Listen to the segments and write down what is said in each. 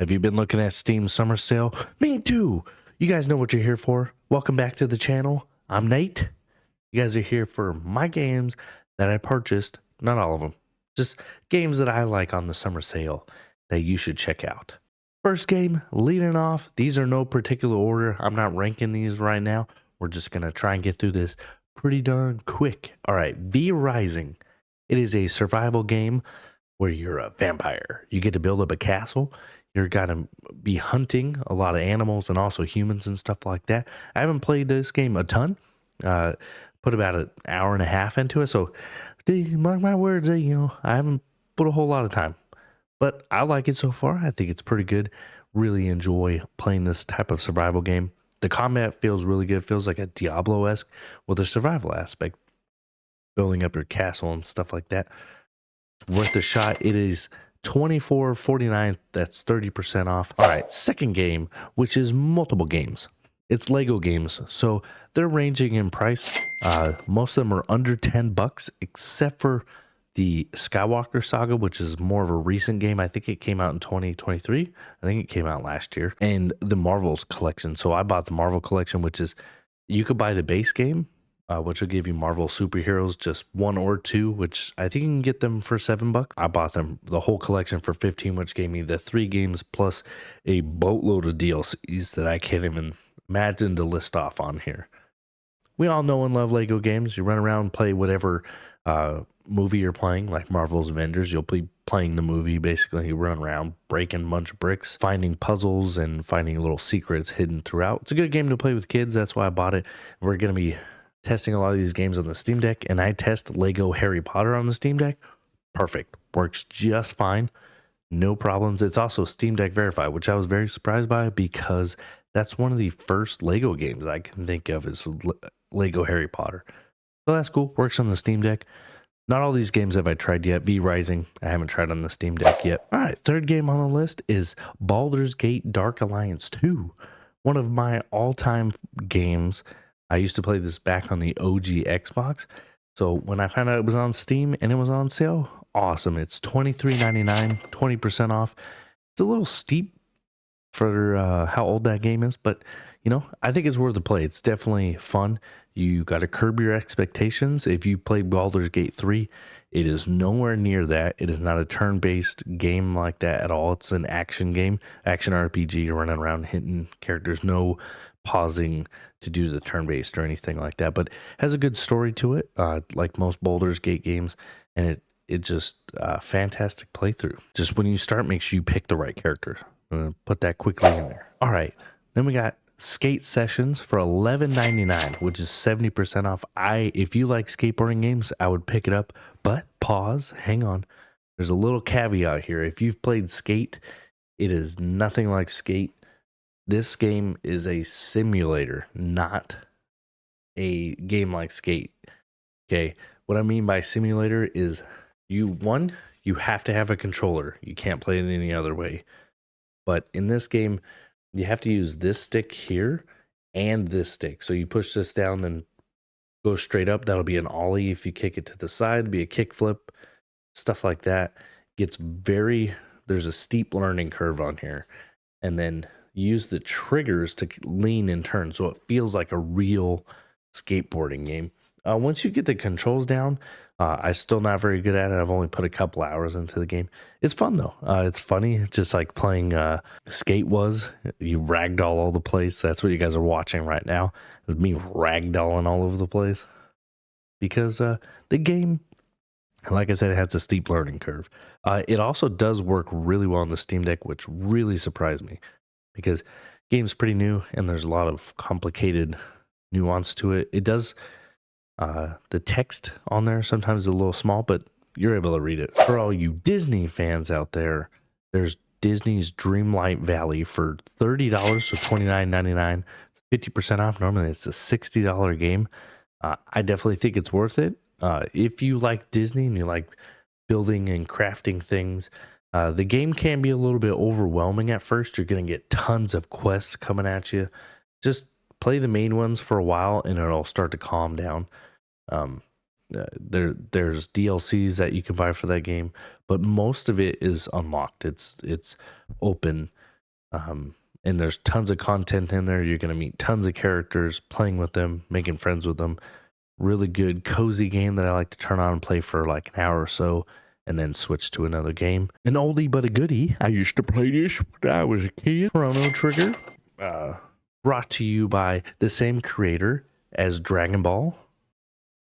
Have you been looking at Steam Summer Sale? Me too. You guys know what you're here for. Welcome back to the channel. I'm Nate. You guys are here for my games that I purchased. Not all of them. Just games that I like on the summer sale that you should check out. First game, leading off. These are no particular order. I'm not ranking these right now. We're just going to try and get through this pretty darn quick. All right, V Rising. It is a survival game where you're a vampire. You get to build up a castle. You're going to be hunting a lot of animals and also humans and stuff like that. I haven't played this game a ton. Put about an hour and a half into it. So, mark my words, I haven't put a whole lot of time. But I like it so far. I think it's pretty good. Really enjoy playing this type of survival game. The combat feels really good. It feels like a Diablo-esque with a survival aspect. Building up your castle and stuff like that. It's worth a shot. It is $24.49. That's 30% off. All right, second game, which is multiple games. It's Lego games, so they're ranging in price. Most of them are under $10, except for the Skywalker Saga, which is more of a recent game. I think it came out in 2023. I think it came out last year. And the Marvel's collection. So I bought the Marvel collection, which is, you could buy the base game, which will give you Marvel superheroes, just one or two, which I think you can get them for $7. I bought them the whole collection for $15, which gave me the 3 games plus a boatload of DLCs that I can't even imagine to list off on here. We all know and love Lego games. You run around, play whatever movie you're playing, like Marvel's Avengers. You'll be playing the movie. Basically, you run around breaking a bunch of bricks, finding puzzles, and finding little secrets hidden throughout. It's a good game to play with kids. That's why I bought it. We're going to be testing a lot of these games on the Steam Deck, and I test Lego Harry Potter on the Steam Deck. Perfect. Works just fine. No problems. It's also Steam Deck verified, which I was very surprised by because that's one of the first Lego games I can think of is Lego Harry Potter. So that's cool. Works on the Steam Deck. Not all these games have I tried yet. V Rising, I haven't tried on the Steam Deck yet. All right, third game on the list is Balers Gate Dark Alliance 2. One of my all-time games. I used to play this back on the OG Xbox. So when I found out it was on Steam and it was on sale, awesome. It's $23.99, 20% off. It's a little steep for how old that game is, but I think it's worth a play. It's definitely fun. You got to curb your expectations. If you play Balers Gate 3, it is nowhere near that. It is not a turn-based game like that at all. It's an action game, action RPG. You're running around hitting characters, no pausing to do the turn-based or anything like that, but has a good story to it, like most Balers Gate games, and it just fantastic playthrough. Just when you start, make sure you pick the right character. I'm gonna put that quickly in there. All right, then we got Skate Sessions for $11.99, which is 70% off. If you like skateboarding games, I would pick it up, but pause, hang on. There's a little caveat here. If you've played Skate, it is nothing like Skate. This game is a simulator, not a game like Skate. Okay, what I mean by simulator is you have to have a controller. You can't play it any other way. But in this game, you have to use this stick here and this stick. So you push this down, then go straight up. That'll be an ollie. If you kick it to the side, it'll be a kick flip, stuff like that. There's a steep learning curve on here. And then use the triggers to lean and turn, so it feels like a real skateboarding game. Once you get the controls down, I'm still not very good at it. I've only put a couple hours into the game. It's fun though. It's funny, just like playing Skate was. You ragdoll all the place. That's what you guys are watching right now. It's me ragdolling all over the place because the game, like I said, it has a steep learning curve. It also does work really well on the Steam Deck, which really surprised me. Because the game's pretty new and there's a lot of complicated nuance to it. It does, the text on there sometimes is a little small, but you're able to read it. For all you Disney fans out there, there's Disney's Dreamlight Valley for $30, so $29.99, 50% off. Normally it's a $60 game. I definitely think it's worth it. If you like Disney and you like building and crafting things, the game can be a little bit overwhelming at first. You're going to get tons of quests coming at you. Just play the main ones for a while and it'll start to calm down. There's DLCs that you can buy for that game, but most of it is unlocked. It's open And there's tons of content in there. You're going to meet tons of characters, playing with them, making friends with them. Really good, cozy game that I like to turn on and play for like an hour or so, and then switch to another game. An oldie but a goodie. I used to play this when I was a kid. Chrono Trigger. Brought to you by the same creator as Dragon Ball,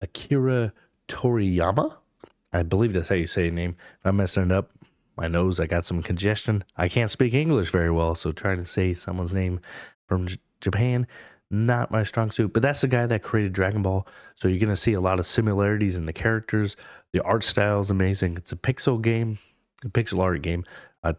Akira Toriyama. I believe that's how you say his name. If I'm messing it up, my nose, I got some congestion. I can't speak English very well, so trying to say someone's name from Japan, not my strong suit. But that's the guy that created Dragon Ball, so you're going to see a lot of similarities in the characters. The art style is amazing. It's a pixel game, a pixel art game,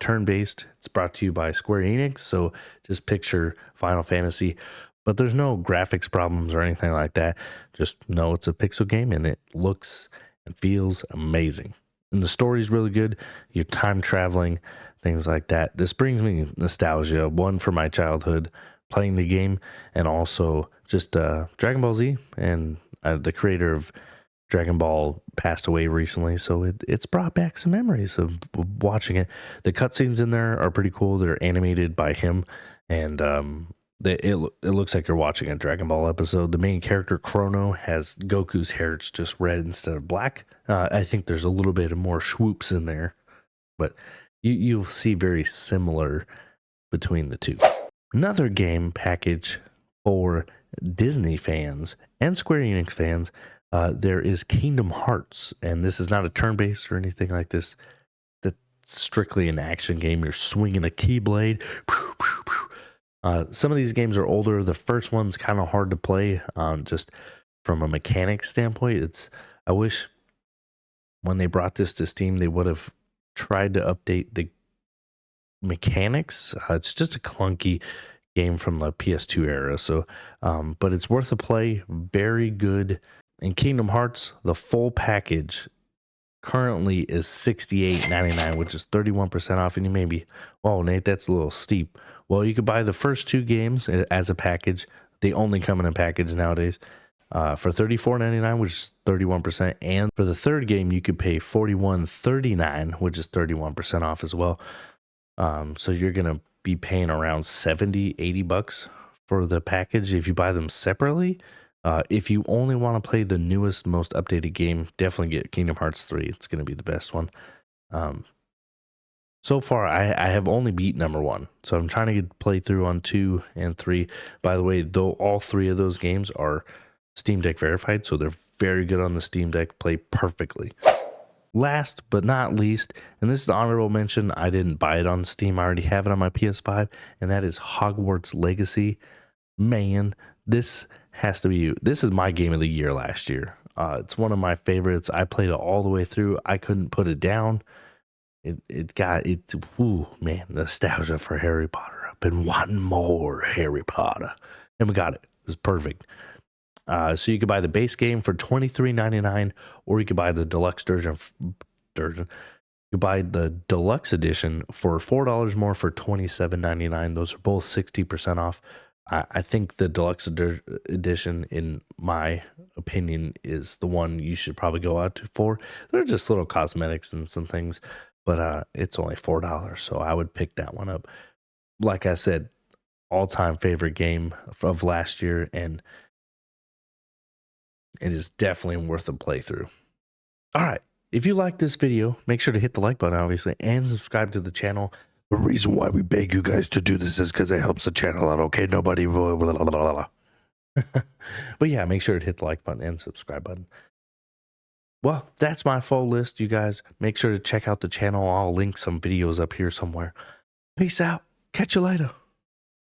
turn-based. It's brought to you by Square Enix, so just picture Final Fantasy. But there's no graphics problems or anything like that. Just know it's a pixel game, and it looks and feels amazing. And the story's really good. You're time traveling, things like that. This brings me nostalgia. One, for my childhood playing the game, and also just Dragon Ball Z. And the creator of Dragon Ball passed away recently, so it's brought back some memories of watching it. The cutscenes in there are pretty cool. They're animated by him, and it looks like you're watching a Dragon Ball episode. The main character, Chrono, has Goku's hair. It's just red instead of black. I think there's a little bit of more swoops in there, but you'll see very similar between the two. Another game package for Disney fans and Square Enix fans, there is Kingdom Hearts, and this is not a turn-based or anything like this. That's strictly an action game. You're swinging a keyblade. Some of these games are older. The first one's kind of hard to play, just from a mechanics standpoint. I wish when they brought this to Steam, they would have tried to update the mechanics. It's just a clunky game from the PS2 era. So, but it's worth a play. Very good. And Kingdom Hearts, the full package currently is $68.99, which is 31% off. And you may be, oh, Nate, that's a little steep. Well, you could buy the first two games as a package. They only come in a package nowadays for $34.99, which is 31%. And for the third game, you could pay $41.39, which is 31% off as well. So you're going to be paying around $70-$80 for the package if you buy them separately. If you only want to play the newest, most updated game, definitely get Kingdom Hearts 3. It's going to be the best one. So far, I have only beat number 1, so I'm trying to play through on 2 and 3. By the way, though, all 3 of those games are Steam Deck verified, so they're very good on the Steam Deck, play perfectly. Last but not least, and this is an honorable mention, I didn't buy it on Steam, I already have it on my PS5, and that is Hogwarts Legacy. Man, this is my game of the year last year. It's one of my favorites. I played it all the way through. I couldn't put it down. Ooh, man, nostalgia for Harry Potter. I've been wanting more Harry Potter, and we got it. It was perfect. So you could buy the base game for $23.99, or you could buy the deluxe version. You could buy the deluxe edition for $4 more for $27.99. Those are both 60% off. I think the deluxe edition, in my opinion, is the one you should probably go out for. They're just little cosmetics and some things, but it's only $4, so I would pick that one up. Like I said, all-time favorite game of last year, and it is definitely worth a playthrough. All right, if you like this video, make sure to hit the like button, obviously, and subscribe to the channel. The reason why we beg you guys to do this is because it helps the channel out, okay? Nobody... Blah, blah, blah, blah, blah. But yeah, make sure to hit the like button and subscribe button. Well, that's my full list, you guys. Make sure to check out the channel. I'll link some videos up here somewhere. Peace out. Catch you later.